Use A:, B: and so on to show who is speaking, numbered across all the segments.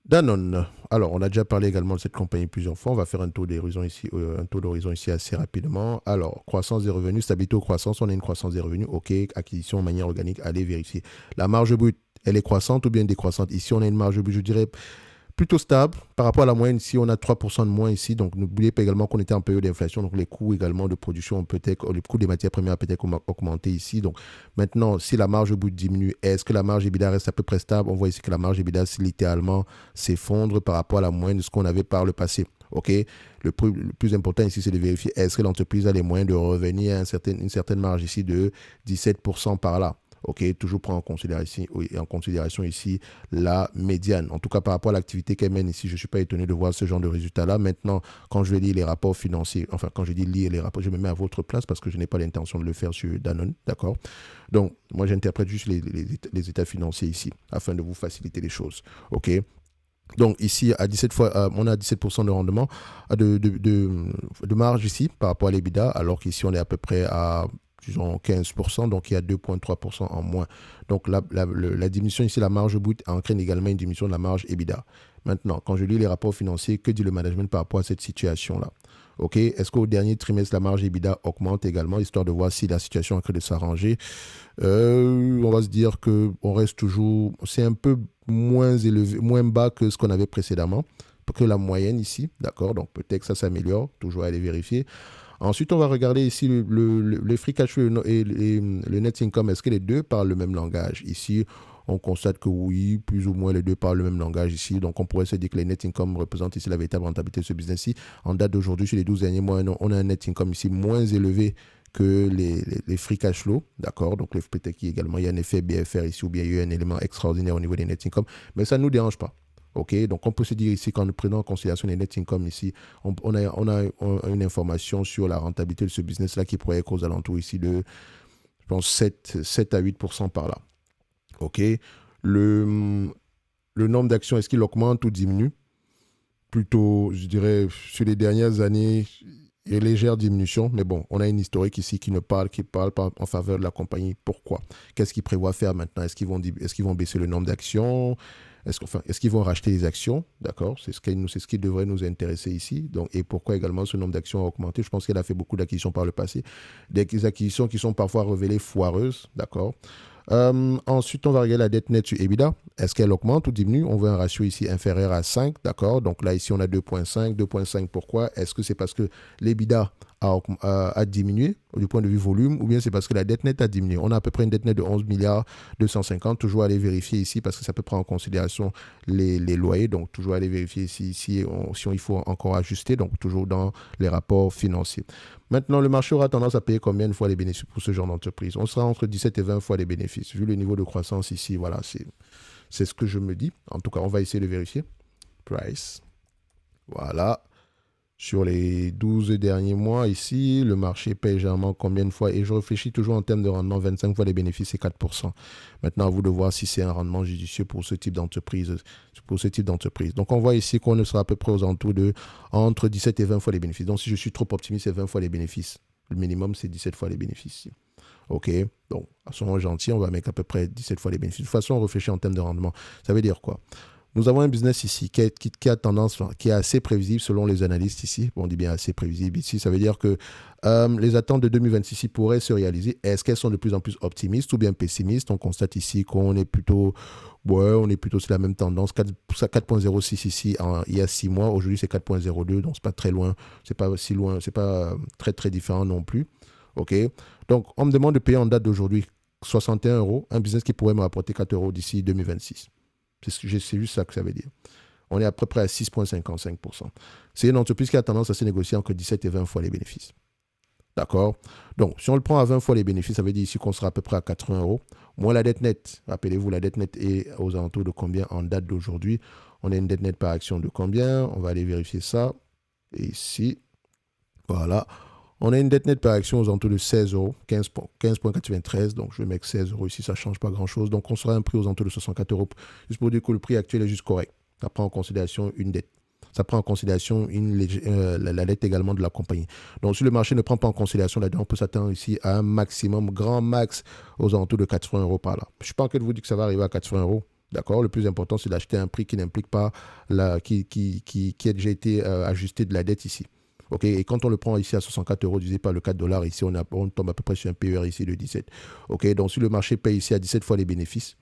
A: Danone. Alors, on a déjà parlé également de cette compagnie plusieurs fois. On va faire un taux d'horizon ici assez rapidement. Alors, croissance des revenus, stabilité aux croissance. On a une croissance des revenus. OK. Acquisition de manière organique. Allez vérifier. La marge brute, elle est croissante ou bien décroissante? Ici, on a une marge brute, je dirais, plutôt stable par rapport à la moyenne. Ici, on a 3% de moins ici. Donc, n'oubliez pas également qu'on était en période d'inflation. Donc, les coûts également de production, peut-être, les coûts des matières premières peut-être augmenté ici. Donc, maintenant, si la marge brute diminue, est-ce que la marge EBITDA reste à peu près stable? On voit ici que la marge EBITDA, littéralement, s'effondre par rapport à la moyenne de ce qu'on avait par le passé. OK? Le plus important ici, c'est de vérifier est-ce que l'entreprise a les moyens de revenir à une certaine marge ici de 17% par là. OK, toujours prendre en considération ici la médiane. En tout cas, par rapport à l'activité qu'elle mène ici, je ne suis pas étonné de voir ce genre de résultats-là. Maintenant, quand je vais lire les rapports financiers, enfin, quand je dis lire les rapports, je me mets à votre place parce que je n'ai pas l'intention de le faire sur Danone, d'accord? Donc, moi, j'interprète juste les états financiers ici afin de vous faciliter les choses. OK? Donc ici, à 17 fois, on a 17% de rendement, de marge ici par rapport à l'EBITDA, alors qu'ici on est à peu près à disons 15%, donc il y a 2,3% en moins. Donc la diminution ici, la marge brute entraîne également une diminution de la marge EBITDA. Maintenant, quand je lis les rapports financiers, que dit le management par rapport à cette situation-là? OK, est-ce qu'au dernier trimestre, la marge EBITDA augmente également, histoire de voir si la situation est en train de s'arranger? On va se dire que on reste toujours, c'est un peu moins élevé, moins bas que ce qu'on avait précédemment, que la moyenne ici, d'accord? Donc peut-être que ça s'améliore, toujours à aller vérifier. Ensuite, on va regarder ici le free cash flow et le net income. Est-ce que les deux parlent le même langage? Ici, on constate que oui, plus ou moins les deux parlent le même langage ici. Donc, on pourrait se dire que les net income représentent ici la véritable rentabilité de ce business-ci. En date d'aujourd'hui, sur les 12 derniers mois, on a un net income ici moins élevé que les free cash flow, d'accord? Donc, peut-être qu'il y a un effet BFR ici ou bien il y a eu un élément extraordinaire au niveau des net income, mais ça ne nous dérange pas. OK, donc on peut se dire ici qu'en prenant en considération les net income ici, on a une information sur la rentabilité de ce business-là qui pourrait être aux alentours ici de, je pense, 7 à 8% par là. OK, le, le nombre d'actions, est-ce qu'il augmente ou diminue? Plutôt, je dirais, sur les dernières années, une légère diminution, mais bon, on a une historique ici qui parle pas en faveur de la compagnie. Pourquoi? Qu'est-ce qu'ils prévoient faire maintenant? Est-ce qu'ils vont baisser le nombre d'actions? Est-ce qu'ils vont racheter les actions? D'accord? C'est ce qui devrait nous intéresser ici. Donc, et pourquoi également ce nombre d'actions a augmenté? Je pense qu'elle a fait beaucoup d'acquisitions par le passé. Des acquisitions qui sont parfois révélées foireuses. D'accord? Ensuite, on va regarder la dette nette sur EBITDA. Est-ce qu'elle augmente ou diminue? On veut un ratio ici inférieur à 5, d'accord? Donc là, ici, on a 2,5. 2,5, pourquoi? Est-ce que c'est parce que l'EBITDA a diminué du point de vue volume ou bien c'est parce que la dette nette a diminué? On a à peu près une dette nette de 11 milliards 250. Toujours aller vérifier ici parce que ça peut prendre en considération les loyers. Donc, toujours aller vérifier si il faut encore ajuster. Donc, toujours dans les rapports financiers. Maintenant, le marché aura tendance à payer combien de fois les bénéfices pour ce genre d'entreprise? On sera entre 17 et 20 fois les bénéfices. Vu le niveau de croissance ici, voilà, c'est ce que je me dis. En tout cas, on va essayer de vérifier. Price. Voilà. Sur les 12 derniers mois, ici, le marché paye généralement combien de fois? Et je réfléchis toujours en termes de rendement, 25 fois les bénéfices et 4%. Maintenant, à vous de voir si c'est un rendement judicieux pour ce type d'entreprise. Donc, on voit ici qu'on ne sera à peu près aux alentours de entre 17 et 20 fois les bénéfices. Donc, si je suis trop optimiste, c'est 20 fois les bénéfices. Le minimum, c'est 17 fois les bénéfices. OK? Donc, à ce moment gentil, on va mettre à peu près 17 fois les bénéfices. De toute façon, on réfléchit en termes de rendement. Ça veut dire quoi? Nous avons un business ici qui a tendance, qui est assez prévisible selon les analystes ici. Bon, on dit bien assez prévisible ici. Ça veut dire que les attentes de 2026 ici pourraient se réaliser. Est-ce qu'elles sont de plus en plus optimistes ou bien pessimistes? On constate ici qu'on est plutôt, ouais, on est plutôt sur la même tendance. 4,06 ici il y a 6 mois. Aujourd'hui, c'est 4,02. Donc, c'est pas très loin. C'est pas si loin. C'est pas très, très différent non plus. OK? Donc, on me demande de payer en date d'aujourd'hui 61 euros. Un business qui pourrait me rapporter 4 euros d'ici 2026. C'est juste ça que ça veut dire. On est à peu près à 6,55%. C'est une entreprise qui a tendance à se négocier entre 17 et 20 fois les bénéfices. D'accord? Donc, si on le prend à 20 fois les bénéfices, ça veut dire ici qu'on sera à peu près à 80 euros. Moins la dette nette. Rappelez-vous, la dette nette est aux alentours de combien en date d'aujourd'hui? On a une dette nette par action de combien? On va aller vérifier ça. Et ici, voilà. On a une dette nette par action aux alentours de 16 euros, 15,93. Donc, je vais mettre 16 euros ici, ça ne change pas grand-chose. Donc, on sera un prix aux alentours de 64 euros. Juste pour dire que le prix actuel est juste correct. Ça prend en considération une dette. Ça prend en considération la dette également de la compagnie. Donc, si le marché ne prend pas en considération la dette, on peut s'attendre ici à un maximum, grand max, aux alentours de 80 euros par là. Je ne suis pas en train de vous dire que ça va arriver à 80 euros. D'accord? Le plus important, c'est d'acheter à un prix qui n'implique pas qui a déjà été ajusté de la dette ici. OK? Et quand on le prend ici à 64 euros divisé par le 4 dollars, ici, on tombe à peu près sur un PER ici de 17. OK? Donc, si le marché paye ici à 17 fois les bénéfices,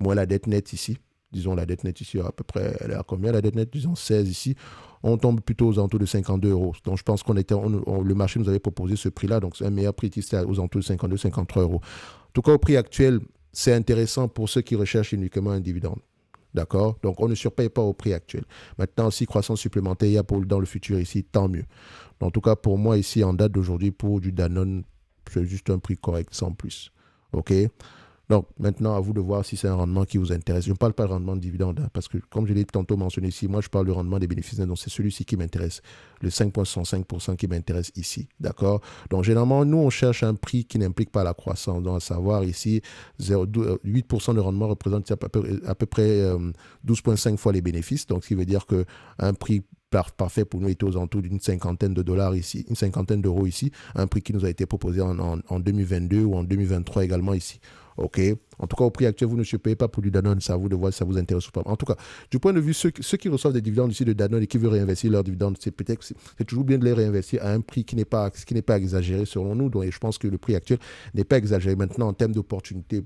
A: moins la dette nette ici, disons la dette nette ici, à peu près, elle est à combien la dette nette? Disons 16 ici, on tombe plutôt aux alentours de 52 euros. Donc, je pense le marché nous avait proposé ce prix-là. Donc, c'est un meilleur prix ici aux alentours de 52, 53 euros. En tout cas, au prix actuel, c'est intéressant pour ceux qui recherchent uniquement un dividende. D'accord? Donc, on ne surpaye pas au prix actuel. Maintenant, si croissance supplémentaire il y a dans le futur ici, tant mieux. En tout cas, pour moi, ici, en date d'aujourd'hui, pour du Danone, c'est juste un prix correct, sans plus. OK? Donc, maintenant, à vous de voir si c'est un rendement qui vous intéresse. Je ne parle pas de rendement de dividende, hein, parce que, comme je l'ai tantôt mentionné ici, moi, je parle du rendement des bénéfices. Donc, c'est celui-ci qui m'intéresse. Le 5,65% qui m'intéresse ici. D'accord? Donc, généralement, nous, on cherche un prix qui n'implique pas la croissance. Donc, à savoir ici, 8% de rendement représente à peu près 12,5 fois les bénéfices. Donc, ce qui veut dire qu'un prix parfait pour nous était aux alentours d'une cinquantaine de dollars ici, une cinquantaine d'euros ici, un prix qui nous a été proposé en 2022 ou en 2023 également ici. OK. En tout cas, au prix actuel, vous ne surpayez pas pour du Danone. C'est à vous de voir si ça vous intéresse ou pas. En tout cas, du point de vue ceux qui reçoivent des dividendes ici de Danone et qui veulent réinvestir leurs dividendes, c'est toujours bien de les réinvestir à un prix qui n'est pas exagéré selon nous. Donc, et je pense que le prix actuel n'est pas exagéré. Maintenant, en termes d'opportunité,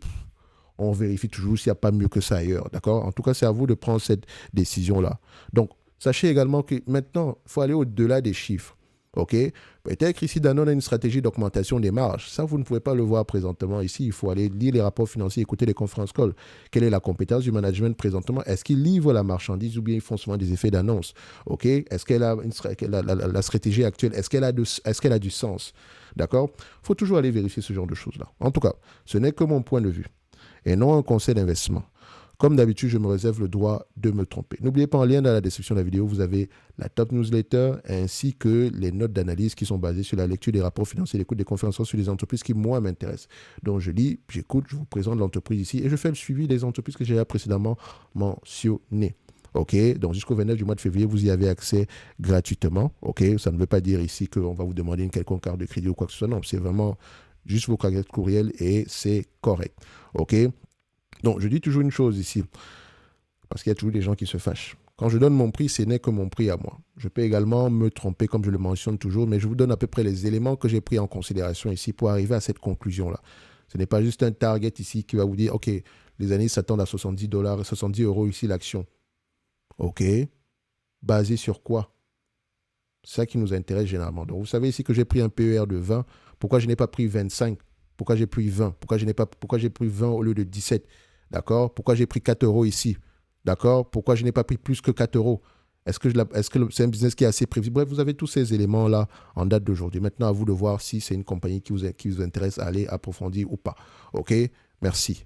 A: on vérifie toujours s'il n'y a pas mieux que ça ailleurs. D'accord? En tout cas, c'est à vous de prendre cette décision-là. Donc, sachez également que maintenant, il faut aller au-delà des chiffres. OK? Peut-être ici, Danone a une stratégie d'augmentation des marges. Ça, vous ne pouvez pas le voir présentement ici. Il faut aller lire les rapports financiers, écouter les conférences calls. Quelle est la compétence du management présentement? Est-ce qu'ils livrent la marchandise ou bien ils font souvent des effets d'annonce? OK? Est-ce qu'elle a la stratégie actuelle, est-ce qu'elle a du sens? D'accord? Il faut toujours aller vérifier ce genre de choses-là. En tout cas, ce n'est que mon point de vue et non un conseil d'investissement. Comme d'habitude, je me réserve le droit de me tromper. N'oubliez pas, en lien dans la description de la vidéo, vous avez la top newsletter ainsi que les notes d'analyse qui sont basées sur la lecture des rapports financiers, l'écoute des conférences sur les entreprises qui, moi, m'intéressent. Donc, je lis, j'écoute, je vous présente l'entreprise ici et je fais le suivi des entreprises que j'ai précédemment mentionnées. OK, donc jusqu'au 29 du mois de février, vous y avez accès gratuitement. OK, ça ne veut pas dire ici qu'on va vous demander une quelconque carte de crédit ou quoi que ce soit. Non, c'est vraiment juste vos cartes courriel et c'est correct. OK. Donc, je dis toujours une chose ici, parce qu'il y a toujours des gens qui se fâchent. Quand je donne mon prix, ce n'est que mon prix à moi. Je peux également me tromper, comme je le mentionne toujours, mais je vous donne à peu près les éléments que j'ai pris en considération ici pour arriver à cette conclusion-là. Ce n'est pas juste un target ici qui va vous dire, OK, les analystes s'attendent à 70 dollars, 70 euros ici l'action. OK, basé sur quoi? C'est ça qui nous intéresse généralement. Donc, vous savez ici que j'ai pris un PER de 20. Pourquoi je n'ai pas pris 25? Pourquoi j'ai pris 20? Pourquoi j'ai pris 20 au lieu de 17? D'accord? Pourquoi j'ai pris 4 euros ici? D'accord? Pourquoi je n'ai pas pris plus que 4 euros? Est-ce que c'est un business qui est assez prévisible? Bref, vous avez tous ces éléments-là en date d'aujourd'hui. Maintenant, à vous de voir si c'est une compagnie qui vous intéresse à aller approfondir ou pas. OK? Merci.